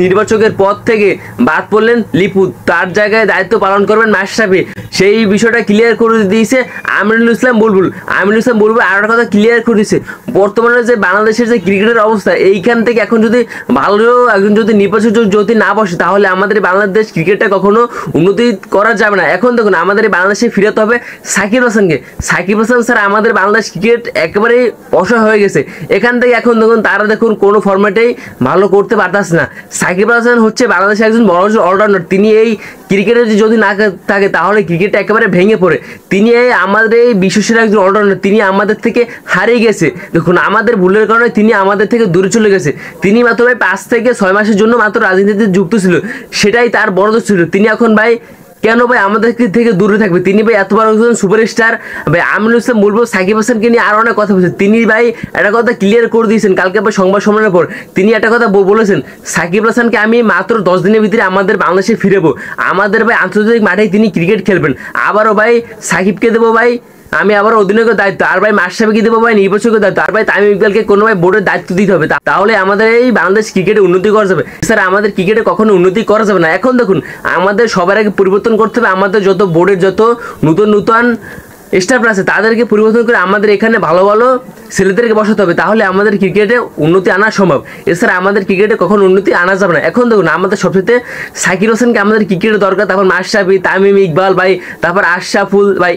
নির্বাচকের পদ থেকে বাদ পড়লেন লিপু, তার জায়গায় দায়িত্ব পালন করবেন মাশরাফি। সেই বিষয়টা ক্লিয়ার করে দিয়েছে আমিনুল ইসলাম বুলবুল। আমিনুল ইসলাম বুলবুল আর একটা কথা ক্লিয়ার করে দিয়েছে, বর্তমানে যে বাংলাদেশের যে ক্রিকেটের অবস্থা, এইখান থেকে এখন যদি ভালো একজন যদি নির্বাচক যদি না বসে, তাহলে আমাদের বাংলাদেশ ক্রিকেটটা কখনো উন্নতি করা যাবে না। এখন দেখুন আমাদের বাংলাদেশে ফিরাতে হবে সাকিব হাসানকে। সাকিব হাসান স্যার আমাদের বাংলাদেশ ক্রিকেট একেবারেই অসহায় হয়ে গেছে। এখান থেকে এখন দেখুন তারা দেখুন কোনো ফরম্যাটেই ভালো করতে পারতেছে না। সাকিব হাসান হচ্ছে বাংলাদেশের একজন বড় অলরাউন্ডার। তিনি এই ক্রিকেটে যদি না থাকে তাহলে ক্রিকেট একেবারে ভেঙে পড়ে। তিনি আমাদের এই বিশ্বসেরা একজন অলরাউন্ডার, তিনি আমাদের থেকে হারিয়ে গেছে। দেখুন আমাদের ভুলের কারণে তিনি আমাদের থেকে দূরে চলে গেছে। তিনি মাত্র ভাই 5 থেকে 6 মাসের জন্য মাত্র রাজনীতিতে যুক্ত ছিল, সেটাই তার বড় দোষ ছিল। তিনি এখন ভাই কেন ভাই আমাদের থেকে দূরে থাকবে? তিনি ভাই এত বড় একজন সুপারস্টার ভাই আমিনুল ইসলাম বলবো সাকিব হাসানকে নিয়ে আরো অনেক কথা বলছেন। তিনি ভাই একটা কথা ক্লিয়ার করে দিয়েছেন কালকে ভাই সংবাদ সম্মেলনের পর। তিনি একটা কথা বলেছেন, সাকিব হাসানকে আমি মাত্র 10 দিনের ভিতরে আমাদের বাংলাদেশে ফিরেবো, আমাদের ভাই আন্তর্জাতিক মাঠেই তিনি ক্রিকেট খেলবেন। আবারও ভাই সাকিবকে দেবো ভাই আমি আবার অধিনায়কের দায়িত্ব, আর ভাই মাশরাফিকে দেবো ভাই নির্বাচকের দায়িত্ব, আর ভাই তামিম ইকবালকে কোনো ভাই বোর্ডের দায়িত্ব দিতে হবে। তাহলে আমাদের এই বাংলাদেশ ক্রিকেটে উন্নতি করা যাবে। স্যার আমাদের ক্রিকেটে কখনো উন্নতি করা যাবে না। এখন দেখুন আমাদের সবার আগে পরিবর্তন করতে হবে, আমাদের যত বোর্ডের যত নতুন স্টাফ আছে তাদেরকে পরিবর্তন করে আমাদের এখানে ভালো ভালো ছেলেদেরকে বসাতে হবে, তাহলে আমাদের ক্রিকেটে উন্নতি আনা সম্ভব। এছাড়া আমাদের ক্রিকেটে কখনো উন্নতি আনা যাবে না। এখন দেখুন আমাদের সবচেয়ে সাকিব হাসানকে আমাদের ক্রিকেটের দরকার, তারপর মাশরাফি, তামিম ইকবাল ভাই, তারপর আশরাফুল ভাই।